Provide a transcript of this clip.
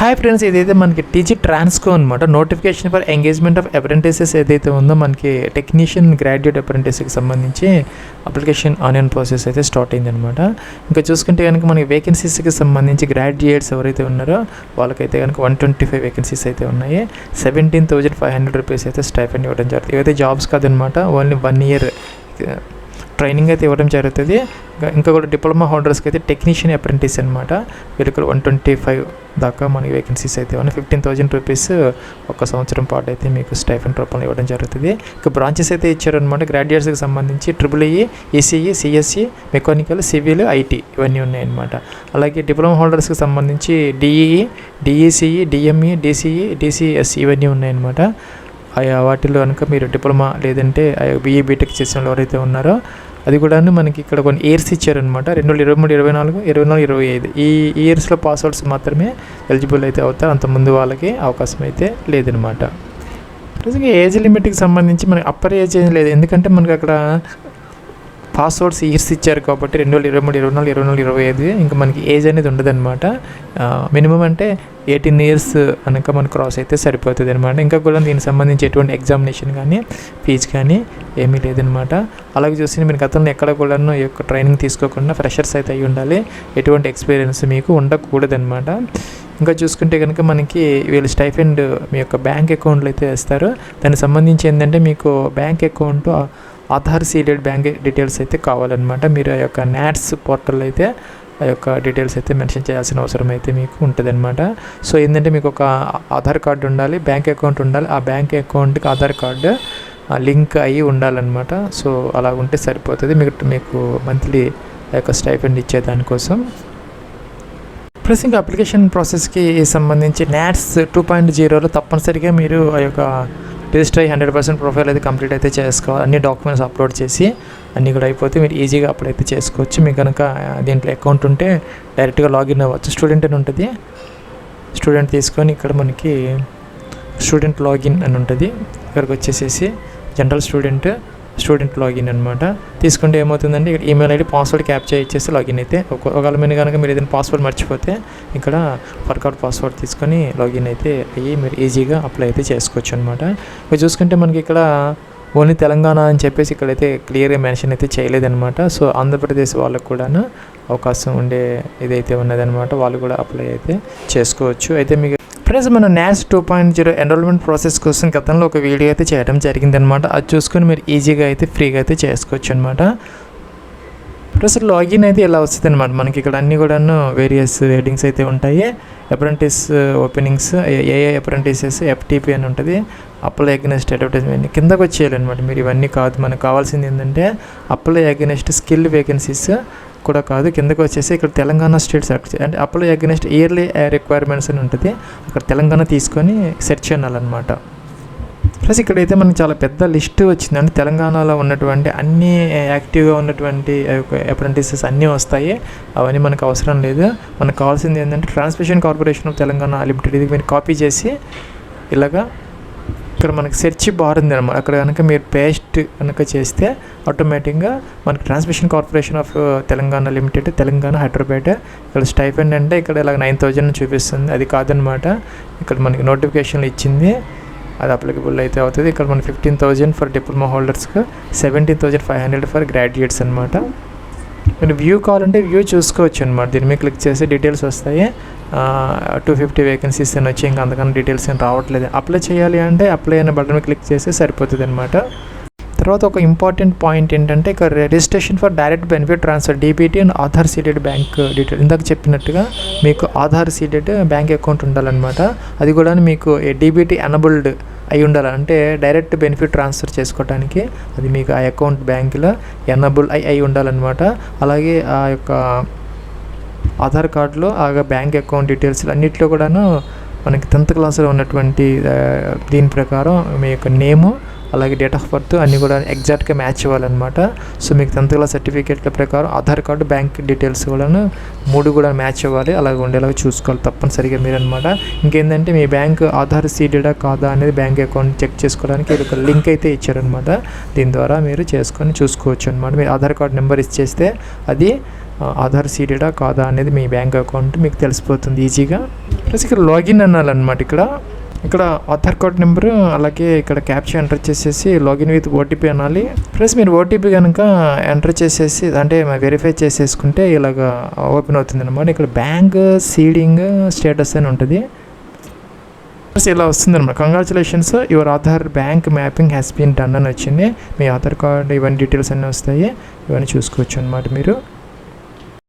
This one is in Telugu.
హాయ్ ఫ్రెండ్స్, ఇదైతే మనకి టీజీ ట్రాన్స్కో అనమాట. Notification for engagement of apprentices ఏదైతే ఉందో మనకి టెక్నీషియన్ గ్రాడ్యుయేట్ అప్రెంటిస్కి సంబంధించి అప్లికేషన్ ఆన్లైన్ ప్రాసెస్ అయితే స్టార్ట్ అయిందనమాట. ఇంకా చూసుకుంటే కనుక మనకి వేకెన్సీస్కి సంబంధించి గ్రాడ్యుయేట్స్ ఎవరైతే ఉన్నారో వాళ్ళకైతే కనుక 125 వేకెన్సీస్ అయితే ఉన్నాయి. 17,500 రూపీస్ అయితే స్టైఫండ్ ఇవ్వడం జరుగుతుంది. ఇవైతే జాబ్స్ కాదనమాట, ఓన్లీ 1 year ట్రైనింగ్ అయితే ఇవ్వడం జరుగుతుంది. ఇంకా కూడా డిప్లొమా హోల్డర్స్కి అయితే టెక్నీషియన్ అప్రెంటిస్ అనమాట. వీళ్ళకి 125 దాకా మనకి వేకెన్సీస్ అయితే ఉన్నాయి. 15,000 రూపీస్ ఒక సంవత్సరం పాటు అయితే మీకు స్టైఫండ్ రూపంలో ఇవ్వడం జరుగుతుంది. ఇంకా బ్రాంచెస్ అయితే ఇచ్చారనమాట. గ్రాడ్యుయేట్స్కి సంబంధించి EEE, ECE, CSE, mechanical, civil, IT ఇవన్నీ ఉన్నాయన్నమాట. అలాగే డిప్లొమా హోల్డర్స్కి సంబంధించి DEE, DECE, DME, DCE, DCS ఇవన్నీ ఉన్నాయన్నమాట. వాటిలో కనుక మీరు డిప్లొమా లేదంటే BE, BTEC చేసిన వాళ్ళు ఎవరైతే ఉన్నారో అది కూడా మనకి ఇక్కడ కొన్ని ఇయర్స్ ఇచ్చారనమాట. 2023, 24, 24, 25 ఈ ఇయర్స్లో పాస్వర్డ్స్ మాత్రమే ఎలిజిబుల్ అయితే అవుతారు. అంతకుముందు వాళ్ళకి అవకాశం అయితే లేదనమాట. నిజంగా ఏజ్ లిమిట్కి సంబంధించి మనకి అప్పర్ ఏజ్ ఏం లేదు, ఎందుకంటే మనకి అక్కడ పాస్వర్డ్స్ ఇయర్స్ ఇచ్చారు కాబట్టి 2023, 24, 24, 25 ఇంకా మనకి ఏజ్ అనేది ఉండదన్నమాట. మినిమం అంటే 18 years కనుక మనకు క్రాస్ అయితే సరిపోతుంది అనమాట. ఇంకా కూడా దీనికి సంబంధించి ఎటువంటి ఎగ్జామినేషన్ కానీ ఫీజు కానీ ఏమీ లేదనమాట. అలాగే చూసి మీరు గతంలో ఎక్కడ కూడా ఈ యొక్క ట్రైనింగ్ తీసుకోకుండా ఫ్రెషర్స్ అయితే అయి ఉండాలి. ఎటువంటి ఎక్స్పీరియన్స్ మీకు ఉండకూడదనమాట. ఇంకా చూసుకుంటే కనుక మనకి వీళ్ళు స్టైఫండ్ మీ యొక్క బ్యాంక్ అకౌంట్లో అయితే వేస్తారు. దానికి సంబంధించి ఏంటంటే మీకు bank account Aadhaar seeded bank details అయితే కావాలన్నమాట. మీరు ఆ యొక్క NATS పోర్టల్ అయితే ఆ యొక్క డీటెయిల్స్ అయితే మెన్షన్ చేయాల్సిన అవసరం అయితే మీకు ఉంటుంది అనమాట. సో ఏంటంటే మీకు ఒక ఆధార్ కార్డు ఉండాలి, బ్యాంక్ అకౌంట్ ఉండాలి. ఆ బ్యాంక్ అకౌంట్కి ఆధార్ కార్డు లింక్ అయ్యి ఉండాలన్నమాట. సో అలా ఉంటే సరిపోతుంది మీకు మంత్లీ ఆ యొక్క స్టైఫండ్ ఇచ్చే దానికోసం. ప్లస్ ఇంకా అప్లికేషన్ ప్రాసెస్కి సంబంధించి NATS 2.0లో తప్పనిసరిగా మీరు ఆ యొక్క రిజిస్టర్ అయ్యి 100% ప్రొఫైల్ అయితే కంప్లీట్ అయితే చేసుకోవాలి. అన్ని డాక్యుమెంట్స్ అప్లోడ్ చేసి అన్నీ కూడా అయిపోతే మీరు ఈజీగా అప్లై అయితే చేసుకోవచ్చు. మీకు కనుక దీంట్లో అకౌంట్ ఉంటే డైరెక్ట్గా లాగిన్ అవ్వచ్చు. స్టూడెంట్ అని ఉంటుంది, స్టూడెంట్ తీసుకొని ఇక్కడ మనకి స్టూడెంట్ లాగిన్ అని ఉంటుంది. ఇక్కడికి వచ్చేసేసి జనరల్ స్టూడెంట్ లాగిన్ అనమాట. తీసుకుంటే ఏమవుతుందంటే ఇక్కడ ఈమెయిల్ ఐడి పాస్వర్డ్ క్యాప్చర్ ఇచ్చేసి లాగిన్ అయితే ఒకవేళ మీరు కనుక మీరు ఏదైనా పాస్వర్డ్ మర్చిపోతే ఇక్కడ ఫర్గాట్ పాస్వర్డ్ తీసుకొని లాగిన్ అయితే అయ్యి మీరు ఈజీగా అప్లై అయితే చేసుకోవచ్చు అనమాట. మీరు చూసుకుంటే మనకి ఇక్కడ ఓన్లీ తెలంగాణ అని చెప్పేసి ఇక్కడైతే క్లియర్గా మెన్షన్ అయితే చేయలేదన్నమాట. సో ఆంధ్రప్రదేశ్ వాళ్ళకు కూడాను అవకాశం ఉండే ఇదైతే ఉన్నదన్నమాట. వాళ్ళు కూడా అప్లై అయితే చేసుకోవచ్చు. అయితే మీకు ఫ్రెండ్స్ మన NATS 2.0 ఎన్రోల్మెంట్ ప్రాసెస్ కోసం గతంలో ఒక వీడియో అయితే చేయడం జరిగిందనమాట. అది చూసుకొని మీరు ఈజీగా అయితే ఫ్రీగా అయితే చేసుకోవచ్చు అనమాట. ప్లస్ లాగిన్ అయితే ఇలా వస్తుంది అనమాట. మనకి ఇక్కడ అన్నీ కూడాను వేరియస్ హెడ్డింగ్స్ అయితే ఉంటాయి. అప్రెంటిస్ ఓపెనింగ్స్, ఏఏ అప్రెంటిసెస్, FTP అని ఉంటుంది. అప్లై అగెనెస్ట్ అడ్వర్టైజ్మెంట్ కిందకు వచ్చేయాలన్నమాట. మీరు ఇవన్నీ కాదు, మనకు కావాల్సింది ఏంటంటే అప్లై అగెనెస్ట్ స్కిల్ వేకెన్సీస్ కూడా కాదు. కిందకు వచ్చేసి ఇక్కడ తెలంగాణ స్టేట్ సెర్చ్ అంటే అప్లై అగెనెస్ట్ ఇయర్లీ రిక్వైర్మెంట్స్ అని ఉంటుంది. అక్కడ తెలంగాణ తీసుకొని సెర్చ్ చేయాలన్నమాట. ప్లస్ ఇక్కడైతే మనకి చాలా పెద్ద లిస్ట్ వచ్చింది. అంటే తెలంగాణలో ఉన్నటువంటి అన్ని యాక్టివ్గా ఉన్నటువంటి అప్రెంటిసెస్ అన్నీ వస్తాయి. అవన్నీ మనకు అవసరం లేదు. మనకు కావాల్సింది ఏంటంటే transmission corporation of Telangana limited ఇది మీరు కాపీ చేసి ఇలాగా ఇక్కడ మనకి సెర్చ్ బార్ ఉంది అనమాట. అక్కడ కనుక మీరు పేస్ట్ కనుక చేస్తే ఆటోమేటిక్గా మనకి transmission corporation of Telangana limited, Telangana, Hyderabad. ఇక్కడ స్టైఫండ్ అంటే ఇక్కడ ఇలా 9,000 చూపిస్తుంది. అది కాదనమాట. ఇక్కడ మనకి నోటిఫికేషన్లు ఇచ్చింది, అది అప్లికబుల్ అయితే అవుతుంది. ఇక్కడ మనకి 15,000 ఫర్ డిప్లొమా హోల్డర్స్కి, 17,500 ఫర్ గ్రాడ్యుయేట్స్ అనమాట. మీరు వ్యూ కావాలంటే వ్యూ చూసుకోవచ్చు అనమాట. దీని మీద క్లిక్ చేసి డీటెయిల్స్ వస్తాయి. 250 వేకెన్సీస్ అని వచ్చి ఇంకా అంతకన్నా డీటెయిల్స్ ఏం రావట్లేదు. అప్లై చేయాలి అంటే అప్లై అనే బటన్ మీద క్లిక్ చేస్తే సరిపోతుంది అనమాట. తర్వాత ఒక ఇంపార్టెంట్ పాయింట్ ఏంటంటే ఇక్కడ registration for direct benefit transfer DBT and Aadhaar seeded bank detail. ఇందాక చెప్పినట్టుగా మీకు ఆధార్ సీడెడ్ బ్యాంక్ అకౌంట్ ఉండాలన్నమాట. అది కూడా మీకు DBT ఎనబుల్డ్ అయి ఉండాలి. అంటే డైరెక్ట్ బెనిఫిట్ ట్రాన్స్ఫర్ చేసుకోవడానికి అది మీకు ఆ అకౌంట్ బ్యాంకులో ఎనబుల్ అయి ఉండాలన్నమాట. అలాగే ఆ యొక్క ఆధార్ కార్డులో ఆ బ్యాంక్ అకౌంట్ డీటెయిల్స్ అన్నింటిలో కూడాను మనకి 10th క్లాస్లో ఉన్నటువంటి దీని ప్రకారం మీ యొక్క నేము అలాగే డేట్ ఆఫ్ బర్త్ అన్నీ కూడా ఎగ్జాక్ట్గా మ్యాచ్ అవ్వాలన్నమాట. సో మీకు 10th క్లాస్ సర్టిఫికేట్ల ప్రకారం ఆధార్ కార్డు, బ్యాంక్ డీటెయిల్స్ కూడాను 3 కూడా మ్యాచ్ అవ్వాలి. అలాగే ఉండేలాగా చూసుకోవాలి తప్పనిసరిగా మీరు అనమాట. ఇంకేంటంటే మీ బ్యాంక్ ఆధార్ సీడెడా కాదా అనేది బ్యాంక్ అకౌంట్ చెక్ చేసుకోవడానికి ఒక లింక్ అయితే ఇచ్చారనమాట. దీని ద్వారా మీరు చూసుకోవచ్చు అనమాట. మీరు ఆధార్ కార్డు నెంబర్ ఇచ్చేస్తే అది ఆధార్ సీడెడా కాదా అనేది మీ బ్యాంక్ అకౌంట్ మీకు తెలిసిపోతుంది ఈజీగా. ప్లస్ ఇక్కడ లాగిన్ అనాలన్నమాట. ఇక్కడ ఆధార్ కార్డ్ నెంబరు అలాగే ఇక్కడ క్యాప్చా ఎంటర్ చేసేసి లాగిన్ విత్ ఓటీపీ అనాలి. ప్లస్ మీరు ఓటీపీ కనుక ఎంటర్ చేసేసి అంటే వెరిఫై చేసేసుకుంటే ఇలాగ ఓపెన్ అవుతుంది అనమాట. ఇక్కడ బ్యాంక్ సీడింగ్ స్టేటస్ అని ఉంటుంది. ప్లస్ ఇలా వస్తుంది అనమాట. Congratulations, your Aadhaar bank mapping has been done అని వచ్చింది. మీ ఆధార్ కార్డ్ ఇవన్నీ డీటెయిల్స్ అన్నీ వస్తాయి, ఇవన్నీ చూసుకోవచ్చు అనమాట మీరు.